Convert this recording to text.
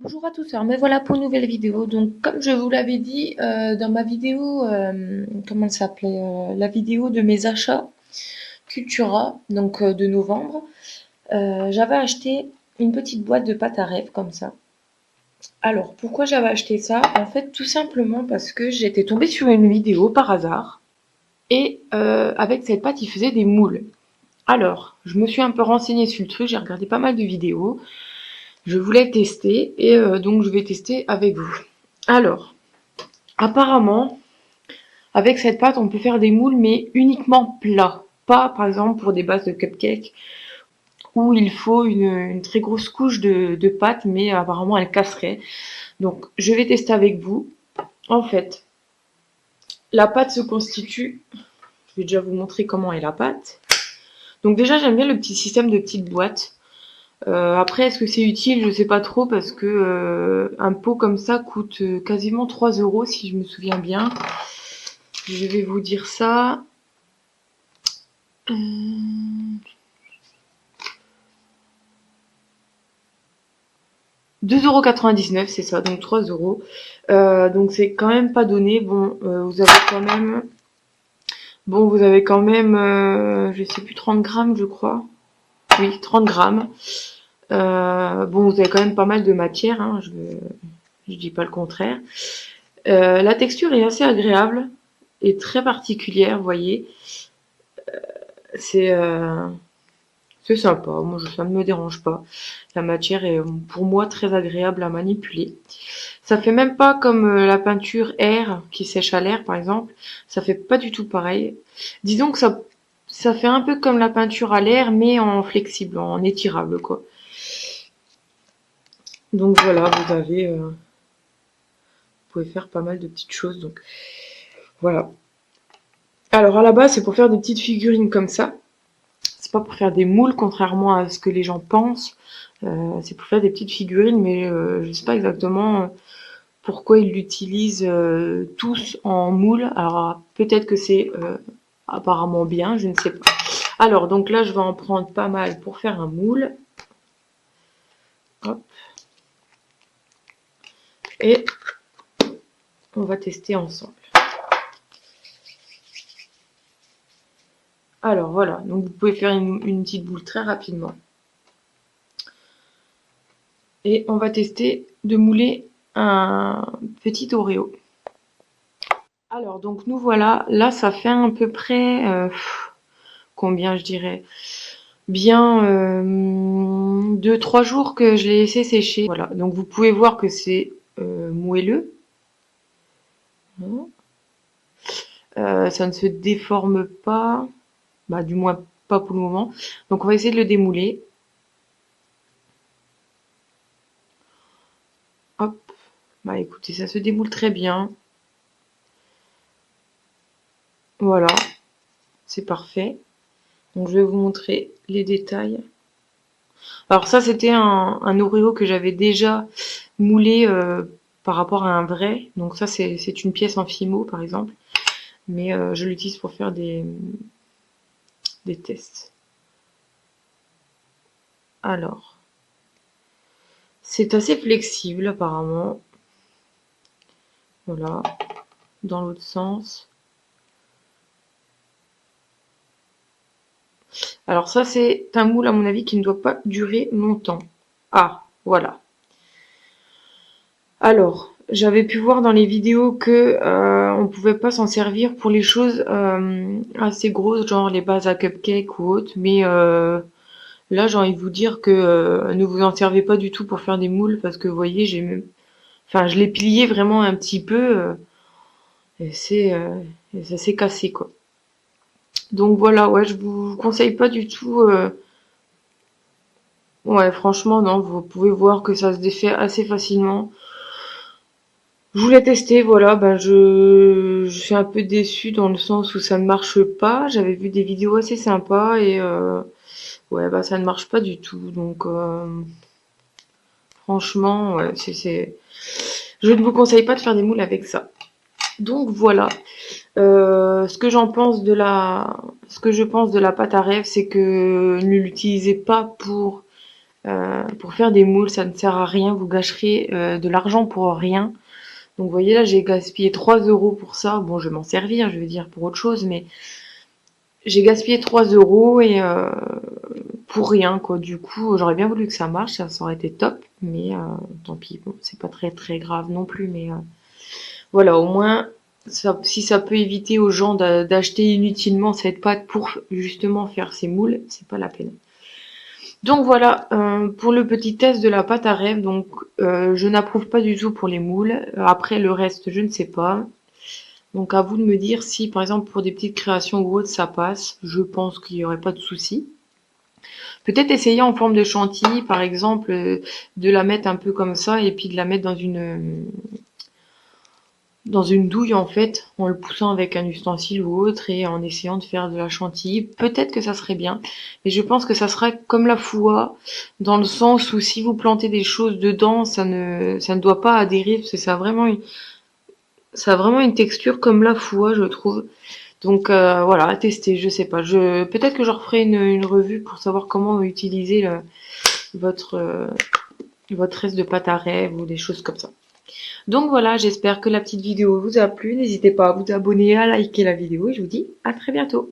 Bonjour à tous, alors me voilà pour une nouvelle vidéo. Donc comme je vous l'avais dit dans ma vidéo, comment elle s'appelait, la vidéo de mes achats Cultura, donc de novembre, j'avais acheté une petite boîte de pâte à rêves comme ça. Alors pourquoi j'avais acheté ça? En fait tout simplement parce que j'étais tombée sur une vidéo par hasard et avec cette pâte il faisait des moules. Alors je me suis un peu renseignée sur le truc, j'ai regardé pas mal de vidéos. Je voulais tester et donc je vais tester avec vous. Alors, apparemment, avec cette pâte, on peut faire des moules, mais uniquement plats. Pas, par exemple, pour des bases de cupcake, où il faut une très grosse couche de pâte, mais apparemment elle casserait. Donc, je vais tester avec vous. En fait, la pâte se constitue. Je vais déjà vous montrer comment est la pâte. Donc déjà, j'aime bien le petit système de petites boîtes. Après, est-ce que c'est utile? Je sais pas trop parce que un pot comme ça coûte quasiment 3 euros si je me souviens bien. Je vais vous dire ça. 2,99 €, c'est ça, donc 3 euros. Donc c'est quand même pas donné. Bon, vous avez quand même, je sais plus, 30 grammes, je crois. Oui, 30 grammes. Bon, vous avez quand même pas mal de matière, hein, je dis pas le contraire. La texture est assez agréable et très particulière, vous voyez. C'est euh, c'est sympa, moi ça ne me dérange pas. La matière est pour moi très agréable à manipuler. Ça fait même pas comme la peinture air qui sèche à l'air par exemple. Ça fait pas du tout pareil. Disons que ça fait un peu comme la peinture à l'air mais en flexible, en étirable quoi. Donc voilà, vous pouvez faire pas mal de petites choses. Donc voilà. Alors à la base c'est pour faire des petites figurines comme ça. C'est pas pour faire des moules contrairement à ce que les gens pensent. C'est pour faire des petites figurines mais je sais pas exactement pourquoi ils l'utilisent tous en moule. Alors peut-être que c'est apparemment bien, je ne sais pas. Alors donc là je vais en prendre pas mal pour faire un moule. Hop. Et on va tester ensemble. Alors voilà, donc vous pouvez faire une petite boule très rapidement. Et on va tester de mouler un petit Oreo. Alors donc nous voilà, là ça fait à peu près combien je dirais bien 2-3 jours que je l'ai laissé sécher. Voilà, donc vous pouvez voir que c'est moelleux. Ça ne se déforme pas, bah, du moins pas pour le moment. Donc on va essayer de le démouler. Hop, bah écoutez, ça se démoule très bien. Voilà, c'est parfait. Donc je vais vous montrer les détails. Alors ça c'était un Oreo que j'avais déjà moulé par rapport à un vrai. Donc ça c'est une pièce en Fimo par exemple. Mais je l'utilise pour faire des tests. Alors, c'est assez flexible apparemment. Voilà, dans l'autre sens. Alors ça c'est un moule à mon avis qui ne doit pas durer longtemps. Ah, voilà. Alors, j'avais pu voir dans les vidéos que on pouvait pas s'en servir pour les choses assez grosses, genre les bases à cupcake ou autres, mais là j'ai envie de vous dire que ne vous en servez pas du tout pour faire des moules parce que vous voyez, enfin je l'ai plié vraiment un petit peu et et ça s'est cassé quoi. Donc voilà, ouais, je vous conseille pas du tout. Ouais, franchement non, vous pouvez voir que ça se défait assez facilement. Je voulais tester, voilà, ben je suis un peu déçue dans le sens où ça ne marche pas. J'avais vu des vidéos assez sympas et ouais, bah ça ne marche pas du tout. Donc franchement, ouais, je ne vous conseille pas de faire des moules avec ça. Donc voilà. Ce que je pense de la pâte à rêve, c'est que ne l'utilisez pas pour Pour faire des moules, ça ne sert à rien, vous gâcherez de l'argent pour rien. Donc vous voyez là, j'ai gaspillé 3 € pour ça. Bon, je vais m'en servir, je veux dire, pour autre chose, mais j'ai gaspillé 3 € et pour rien, quoi. Du coup, j'aurais bien voulu que ça marche, ça aurait été top, mais tant pis, bon, c'est pas très très grave non plus, mais voilà, au moins, si ça peut éviter aux gens d'acheter inutilement cette pâte pour justement faire ces moules, c'est pas la peine. Donc voilà, pour le petit test de la pâte à rêve, donc je n'approuve pas du tout pour les moules. Après le reste, je ne sais pas. Donc à vous de me dire si par exemple pour des petites créations ou autres ça passe. Je pense qu'il n'y aurait pas de souci. Peut-être essayer en forme de chantilly, par exemple, de la mettre un peu comme ça et puis de la mettre dans une douille en fait, en le poussant avec un ustensile ou autre et en essayant de faire de la chantilly. Peut-être que ça serait bien, mais je pense que ça sera comme la foie, dans le sens où si vous plantez des choses dedans, ça ne doit pas adhérer, parce que ça a vraiment une texture comme la foie, je trouve. Donc voilà, à tester, je sais pas. Peut-être que je referai une revue pour savoir comment utiliser votre, euh, votre reste de pâte à rêve ou des choses comme ça. Donc voilà, j'espère que la petite vidéo vous a plu. N'hésitez pas à vous abonner, à liker la vidéo et je vous dis à très bientôt.